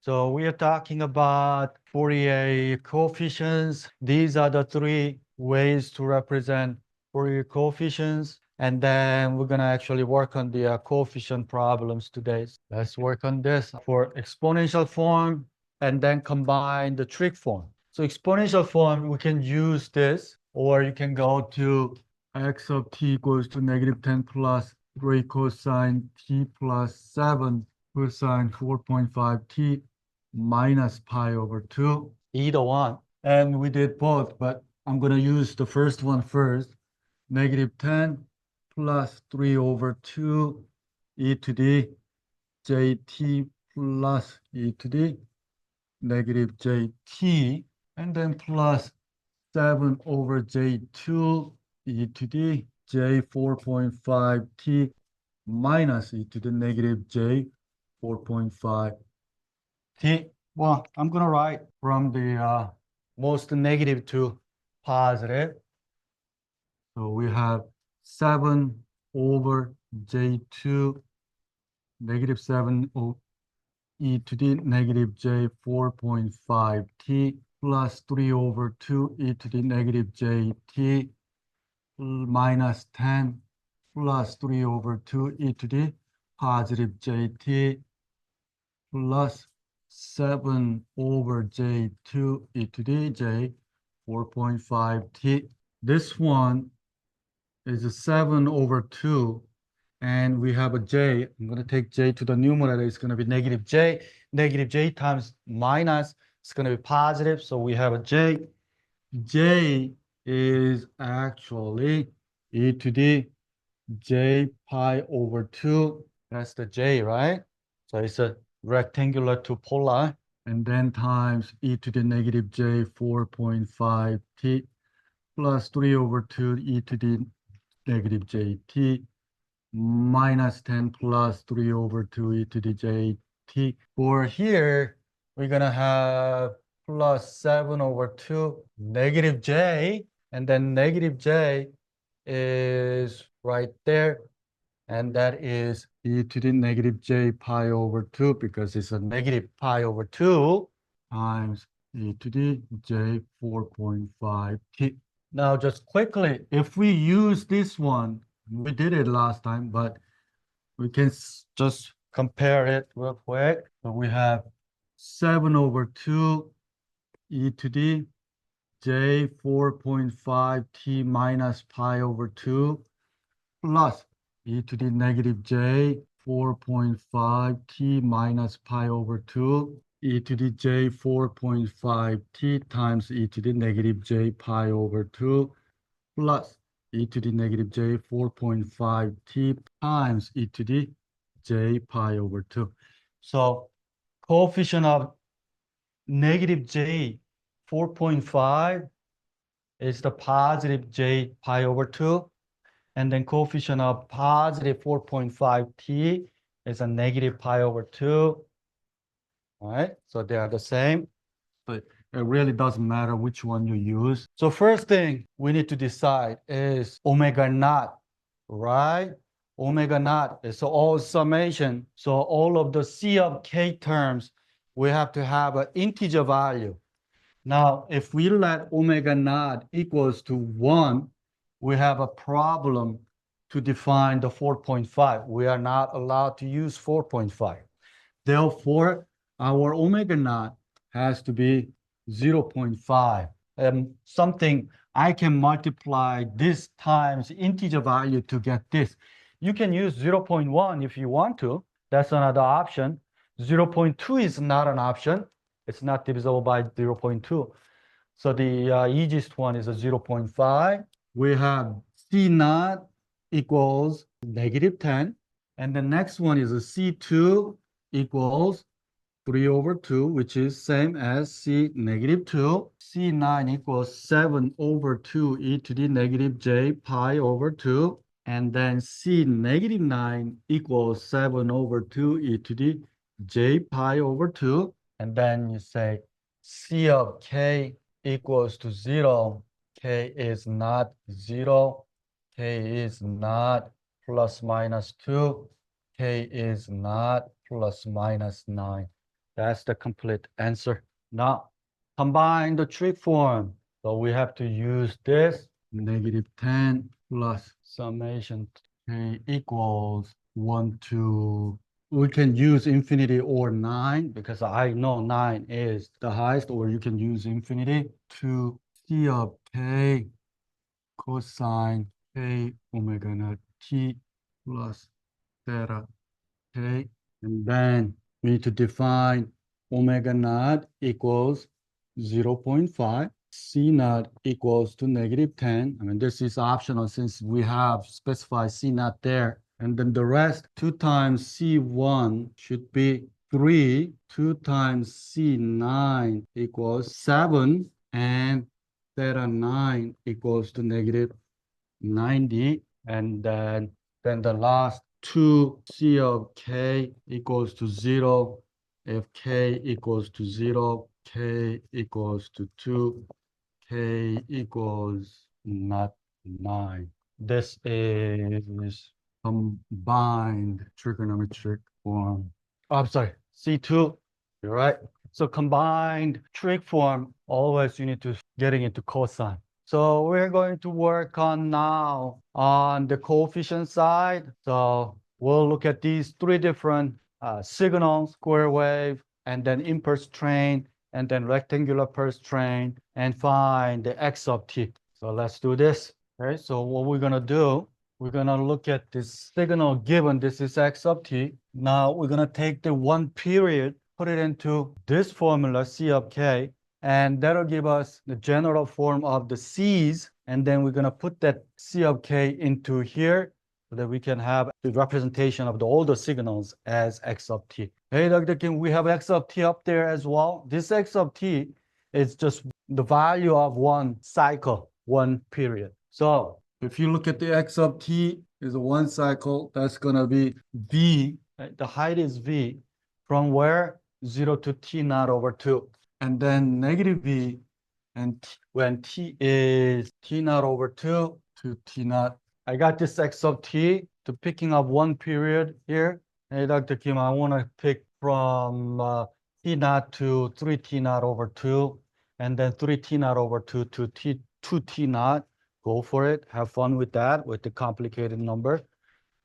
So we are talking about Fourier coefficients. These are the three ways to represent Fourier coefficients. And then we're going to actually work on the coefficient problems today. Let's work on this for exponential form and then combine the trig form. So exponential form, we can use this, or you can go to x of t equals to -10 plus 3 cosine t plus 7 cosine 4.5t minus pi over 2, either one. And we did both, but I'm going to use the first one first. -10 plus 3 over 2 e to the jt plus e to the negative jt, and then plus 7 over j2 e to the j 4.5t minus e to the negative j 4.5t. Well, I'm going to write from the most negative to positive. So we have 7 over j2, negative 7 e to the negative j 4.5t plus 3 over 2 e to the negative jt minus 10 plus 3 over 2 e to the positive jt plus 7 over j2 e to the j 4.5t. This one is a 7 over 2, and we have a j. I'm going to take j to the numerator. It's going to be negative j. Negative j times minus, it's going to be positive. So we have a j. J is actually e to the j pi over 2. That's the j, right? So it's a rectangular to polar. And then times e to the negative j 4.5t plus 3 over 2 e to the negative jt minus 10 plus 3 over 2 e to the jt. For here, we're going to have plus 7 over 2 negative j, and then negative j is right there, and that is e to the negative j pi over 2, because it's a negative pi over 2 times e to the j 4.5t. Now, just quickly, if we use this one, we did it last time, but we can just compare it real quick. So we have 7 over 2 e to the j 4.5t minus pi over 2 plus e to the negative j 4.5t minus pi over 2 e to the j 4.5t times e to the negative j pi over 2 plus e to the negative j 4.5t times e to the j pi over 2. So coefficient of negative j 4.5 is the positive j pi over 2. And then coefficient of positive 4.5t is a negative pi over 2. All right, so they are the same, but it really doesn't matter which one you use. So first thing we need to decide is omega naught, right? Omega naught is all summation. So all of the C of k terms, we have to have an integer value. Now, if we let omega naught equals to 1, we have a problem to define the 4.5. We are not allowed to use 4.5. Therefore, our omega naught has to be 0.5. Something I can multiply this times integer value to get this. You can use 0.1 if you want to. That's another option. 0.2 is not an option. It's not divisible by 0.2. So the easiest one is a 0.5. We have C naught equals negative 10. And the next one is a C2 equals 3 over 2, which is same as C negative 2. C9 equals 7 over 2 e to the negative j pi over 2. And then C negative 9 equals 7 over 2 e to the j pi over 2. And then you say C of k equals to 0. K is not 0. K is not plus minus 2. K is not plus minus 9. That's the complete answer. Now, combine the trig form. So we have to use this -10 plus summation k equals 1 to, we can use infinity or 9 because I know 9 is the highest, or you can use infinity to C of k cosine k omega naught t plus theta k. And then we need to define omega naught equals 0.5, C naught equals to -10. I mean, this is optional since we have specified C naught there. And then the rest, 2 times C1 should be 3, 2 times C9 equals 7, and theta 9 equals to -90. And then the last two, C of k equals to 0. If k equals to 0, k equals to 2, k equals not 9. This is combined trigonometric form. Oh, I'm sorry, C2. You're right. So combined trig form, always you need to getting into cosine. So we're going to work on now on the coefficient side. So we'll look at these three different signals, square wave, and then impulse train, and then rectangular pulse train, and find the x of t. So let's do this. Okay, so what we're gonna do, we're gonna look at this signal given this is x of t. Now we're gonna take the one period, put it into this formula, C of k, and that'll give us the general form of the C's. And then we're gonna put that C of k into here so that we can have the representation of all the signals as x of t. Hey, Dr. Kim, we have x of t up there as well. This x of t is just the value of one cycle, one period. So if you look at the x of t is a one cycle, that's gonna be v, right? The height is v, from where? 0 to t naught over 2. And then negative v, and when t is t naught over 2 to t naught. I got this x of t to picking up one period here. Hey, Dr. Kim, I want to pick from t naught to 3t naught over 2, and then 3t naught over 2 to 2t naught. Go for it. Have fun with that, with the complicated number.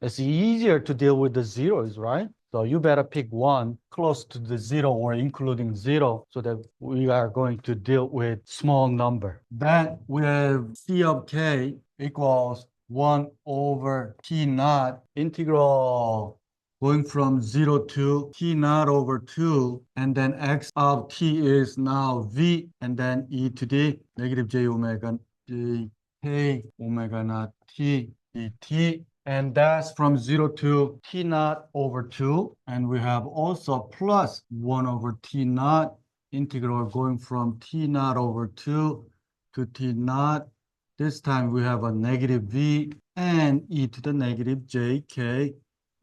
It's easier to deal with the zeros, right? So you better pick one close to the 0 or including 0 so that we are going to deal with small number. Then we have C of k equals 1 over t naught integral going from 0 to t naught over 2, and then x of t is now v, and then e to the negative j omega j k omega naught t dt. And that's from 0 to t naught over 2. And we have also plus 1 over t naught integral going from t naught over 2 to t naught. This time we have a negative v and e to the negative jk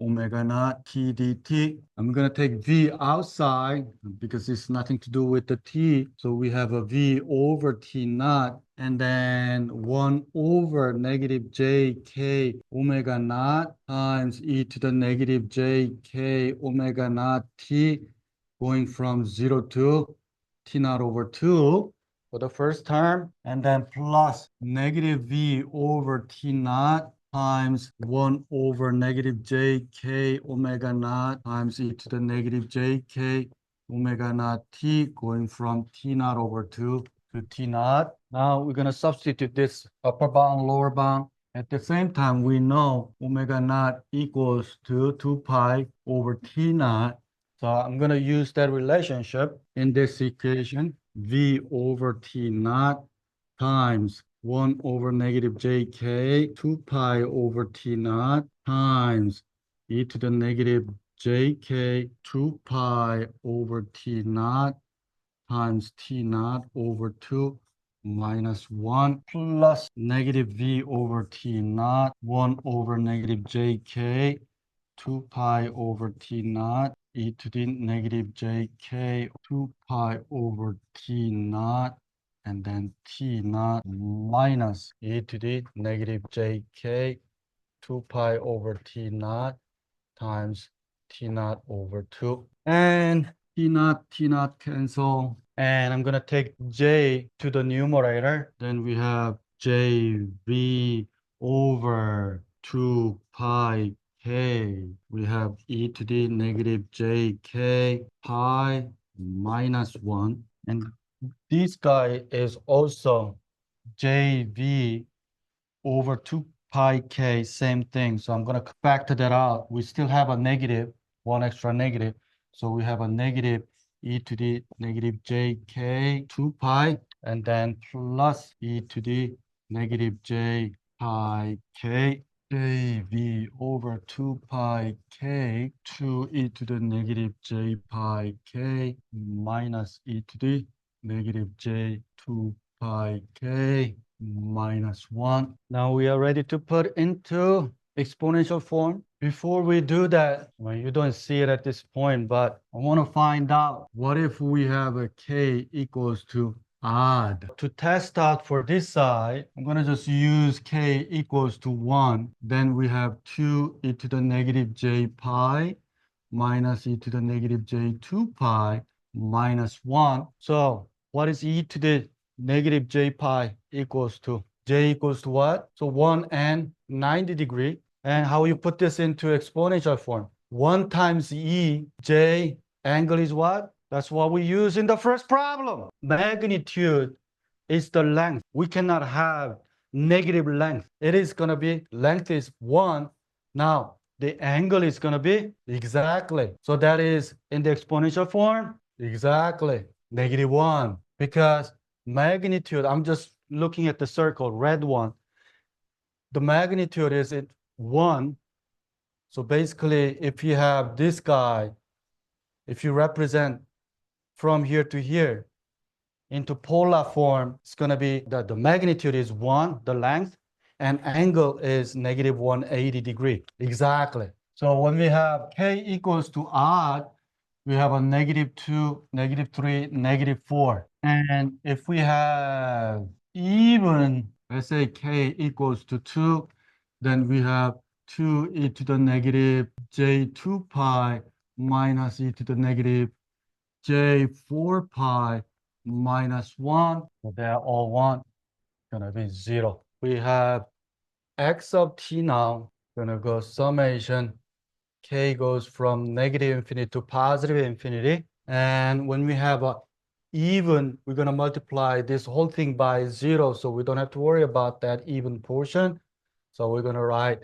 omega naught t dt. I'm going to take v outside because it's nothing to do with the t. So we have a v over t naught, and then 1 over negative jk omega naught times e to the negative jk omega naught t going from 0 to t naught over 2 for the first term, and then plus negative v over t naught times 1 over negative jk omega naught times e to the negative jk omega naught t going from t naught over 2 to t naught. Now we're going to substitute this upper bound, lower bound. At the same time, we know omega naught equals to 2 pi over t naught. So I'm going to use that relationship in this equation, v over t naught times 1 over negative jk, 2 pi over t naught times e to the negative jk, 2 pi over t naught times t naught over 2 minus 1 plus negative v over t naught, 1 over negative jk, 2 pi over t naught, e to the negative jk, 2 pi over t naught, and then t naught minus e to the negative jk, 2 pi over t naught times t naught over 2. And T naught cancel. And I'm gonna take J to the numerator. Then we have JV over 2 pi K. We have e to the negative JK pi minus 1. And this guy is also JV over 2 pi K, same thing. So I'm going to factor that out. We still have a negative, one extra negative. So we have a negative e to the negative JK 2 pi, and then plus e to the negative J pi K. JV over 2 pi K 2 e to the negative J pi K minus e to the negative J 2 pi K minus 1. Now we are ready to put into exponential form. Before we do that, well, you don't see it at this point, but I want to find out what if we have a K equals to odd. To test out for this side, I'm going to just use K equals to 1. Then we have 2 e to the negative J pi minus e to the negative J 2 pi minus 1. So what is e to the negative J pi equals to? J equals to what? So 1 and 90 degree. And how you put this into exponential form? 1 times e, J angle is what? That's what we use in the first problem. Magnitude is the length. We cannot have negative length. It is going to be, length is 1. Now, the angle is going to be exactly. So that is in the exponential form, exactly, negative 1. Because magnitude, I'm just looking at the circle, red one. The magnitude is at 1. So basically, if you have this guy, if you represent from here to here into polar form, it's going to be that the magnitude is 1, the length, and angle is negative 180 degree. Exactly. So when we have K equals to odd, we have a negative 2, negative 3, negative 4. And if we have even, let's say K equals to 2, then we have 2 e to the negative J2 pi minus e to the negative J4 pi minus 1. So they're all 1, gonna be 0. We have x of t now, gonna go summation. K goes from negative infinity to positive infinity. And when we have a even, we're going to multiply this whole thing by 0. So we don't have to worry about that even portion. So we're going to write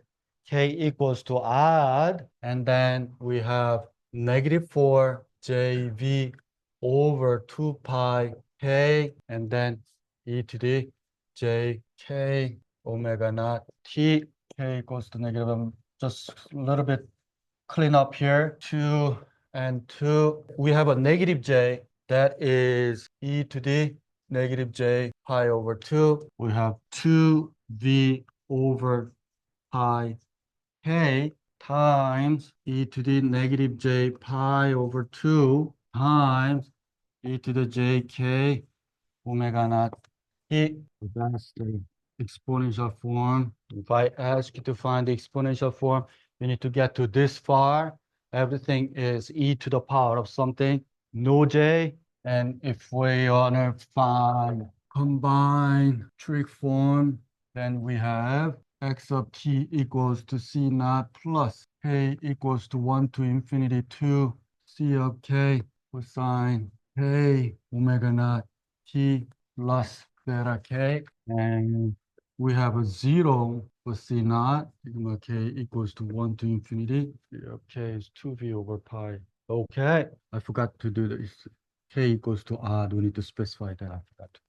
K equals to odd. And then we have negative 4 JV over 2 pi K. And then e to the JK omega naught T. K equals to negative, just a little bit clean up here, 2 and 2. We have a negative j, that is e to the negative j pi over 2. We have 2v over pi k times e to the negative j pi over 2 times e to the jk omega naught t. That's the exponential form. If I ask you to find the exponential form, you need to get to this far. Everything is e to the power of something, no j. And if we want to find combined trig form, then we have x of t equals to c naught plus k equals to 1 to infinity 2 c of k cosine k omega naught t plus beta k. And we have a 0 for C naught, sigma k equals to 1 to infinity. K is 2v over pi. Okay, I forgot to do this. K equals to odd. We need to specify that. I forgot.